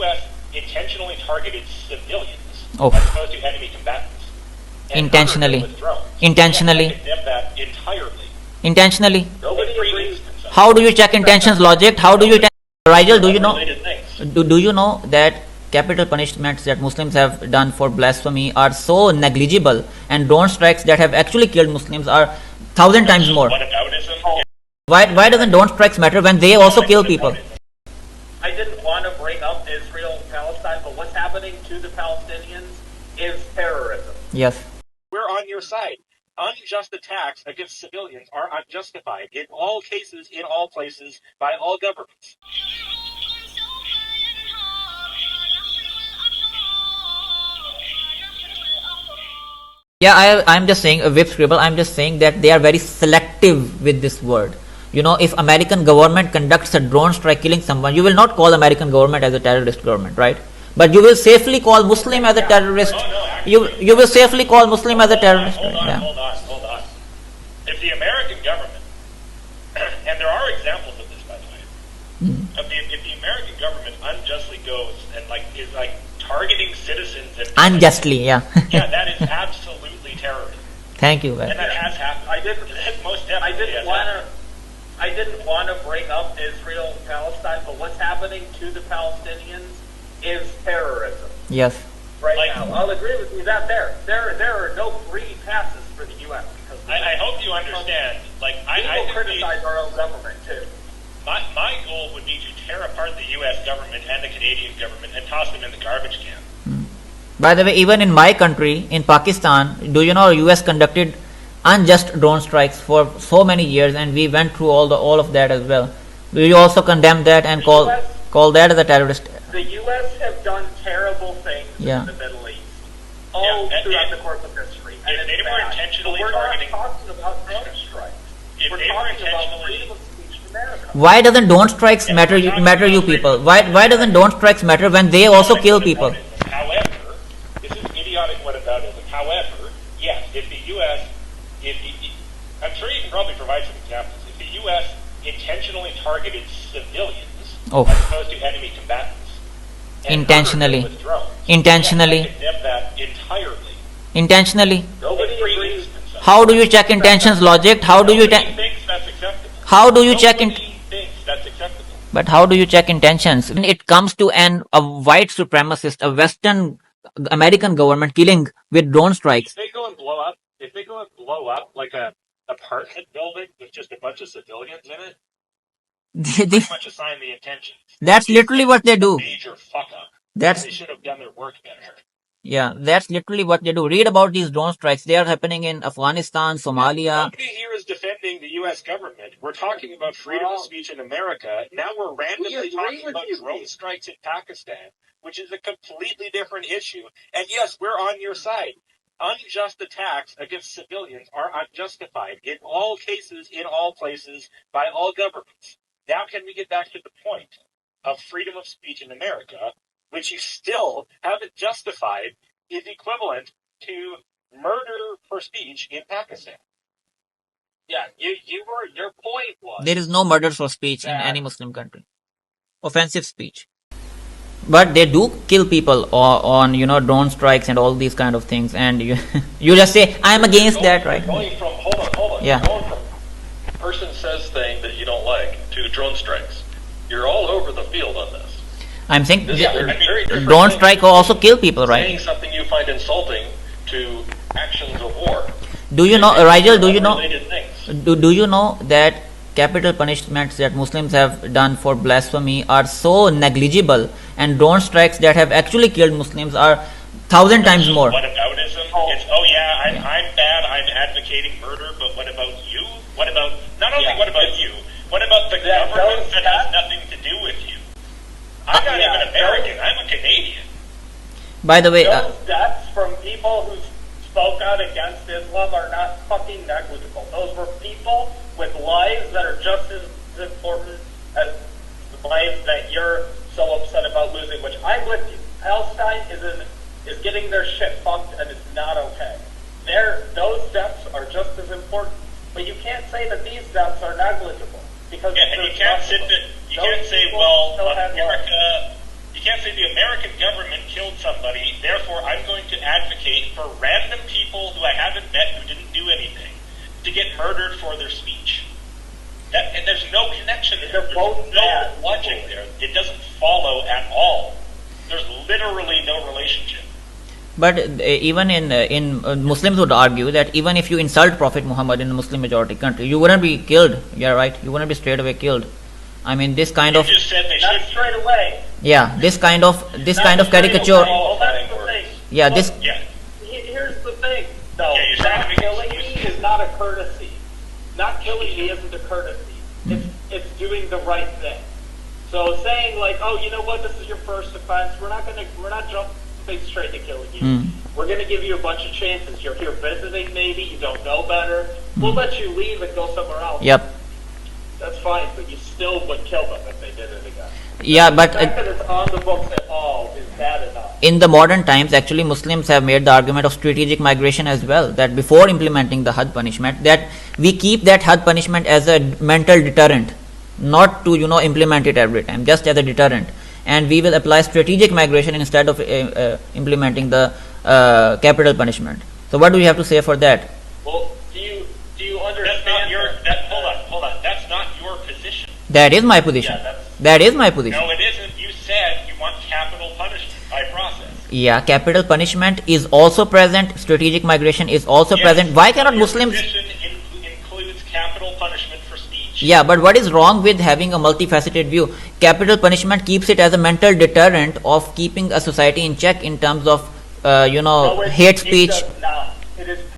U.S. intentionally targeted civilians Oh. as opposed to enemy combatants. And Intentionally. with drones. Intentionally. Yes, I condemn that entirely. Intentionally. Nobody agrees. How do you check intentions, Logicked? How do you Rigel, do you know? Related things. Do you know that capital punishments that Muslims have done for blasphemy are so negligible, and drone strikes that have actually killed Muslims are 1,000 times more? Whataboutism? Why doesn't drone strikes matter when they also kill people? I didn't want to bring up Israel and Palestine, but what's happening to the Palestinians is terrorism. Yes. We're on your side. Unjust attacks against civilians are unjustified in all cases, in all places, by all governments. Yeah, I'm just saying, Whip Scribble, I'm just saying that they are very selective with this word. You know, if American government conducts a drone strike killing someone, you will not call American government as a terrorist government, right? But you will safely call Muslim as a terrorist. You will safely call Muslim as a terrorist. Hold on. If the American government, and there are examples of this, by the way, if the American government unjustly goes and is targeting citizens and unjustly, yeah. yeah, that is absolutely terrorism. Thank you, and that has happened. I didn't want to bring up Israel and Palestine, but what's happening to the Palestinians is terrorism. Yes. Right now, I'll agree with you that there are no free passes for the U.S. because I hope you understand. I criticize our own government too. My goal would be to tear apart the U.S. government and the Canadian government and toss them in the garbage can. By the way, even in my country, in Pakistan, do you know U.S. conducted unjust drone strikes for so many years, and we went through all of that as well. Do you also condemn that and call that as a terrorist? The U.S. have done terrible things in the Middle East throughout the course of history. And if they were intentionally targeting, we're not talking about drone strikes. We're talking about freedom of speech in America. Why doesn't drone strikes matter you people? Why doesn't drone strikes matter when they also kill people? However, this is idiotic whataboutism. However, yes, if the U.S. I'm sure you can probably provide some examples. If the U.S. intentionally targeted civilians as opposed to enemy combatants, intentionally, with drones, intentionally, I condemn that entirely. Intentionally. Nobody agrees. How do you check intentions, Logicked? How do you thinks that's acceptable. How do you check thinks that's acceptable. But how do you check intentions? When it comes to a white supremacist, a Western American government killing with drone strikes. If they go and blow up like a apartment building with just a bunch of civilians in it, they pretty much assign the intentions. That's literally what they do. Major fuck up. They should have done their work better. Yeah, that's literally what they do. Read about these drone strikes. They are happening in Afghanistan, Somalia. Nobody here is defending the U.S. government. We're talking about freedom of speech in America. Now we're randomly talking about drone strikes in Pakistan, which is a completely different issue. And yes, we're on your side. Unjust attacks against civilians are unjustified in all cases, in all places, by all governments. Now can we get back to the point of freedom of speech in America, which you still haven't justified, is equivalent to murder for speech in Pakistan? Yeah, your point was... There is no murder for speech in any Muslim country. Offensive speech. But they do kill people on drone strikes and all these kind of things, and you just say I'm against that, right? Hold on. Yeah. Going from person says thing that you don't like to drone strikes. You're all over the field on this. I'm saying drone strike also kill people, right? Saying something you find insulting to actions of war. Do you know, Rigel? Do you know? Things. Do you know that capital punishments that Muslims have done for blasphemy are so negligible, and drone strikes that have actually killed Muslims are 1,000 times more? Whataboutism? I'm bad, I'm advocating murder, but what about you? What about you? What about the government that has nothing to do with you? I'm not even American, I'm a Canadian. By the way... those deaths from people who spoke out against Islam are not fucking negligible. Those were people with lives that are just as important as the lives that you're so upset about losing, which I'm with you. Palestine is getting their shit fucked, and it's not okay. Those deaths are just as important. But you can't say that these deaths are negligible. Because and you can't say, well, America, You can't say the American government killed somebody, therefore I'm going to advocate for random people who I haven't met who didn't do anything to get murdered for their speech. And there's no connection there. There's no logic there. It doesn't follow at all. There's literally no relationship. But even in Muslims would argue that even if you insult Prophet Muhammad in a Muslim majority country, you wouldn't be killed. Yeah, right. You wouldn't be straight away killed. I mean, this kind you of just said they Not straight away. yeah, this kind of caricature. Well, that's the thing. Yeah, Look, this. Yeah. Here's the thing, though. Yeah, you're trying to make Killing me excuses. is not a courtesy. Not killing me isn't a courtesy. It's doing the right thing. So saying like, oh, you know what, this is your first offense. We're not jumping straight to killing you. We're gonna give you a bunch of chances. You're here visiting, maybe you don't know better. We'll let you leave and go somewhere else. Yep. That's fine, but you still would kill them if they did it again. Yeah, but The fact that it's on the books at all is bad enough. in the modern times, actually, Muslims have made the argument of strategic migration as well. That before implementing the Hud punishment, that we keep that Hud punishment as a mental deterrent, not to implement it every time, just as a deterrent. And we will apply strategic migration instead of implementing the capital punishment. So, what do you have to say for that? Well, do you understand? That's not your. Hold on. That's not your position. That is my position. Yeah, That is my position. No, it isn't. You said you want capital punishment by process. Yeah, capital punishment is also present. Strategic migration is also Yes, present. Why cannot your Muslims? position includes capital punishment for speech. Yeah, but what is wrong with having a multifaceted view? Capital punishment keeps it as a mental deterrent of keeping a society in check in terms of, No, hate speech. It does not. It is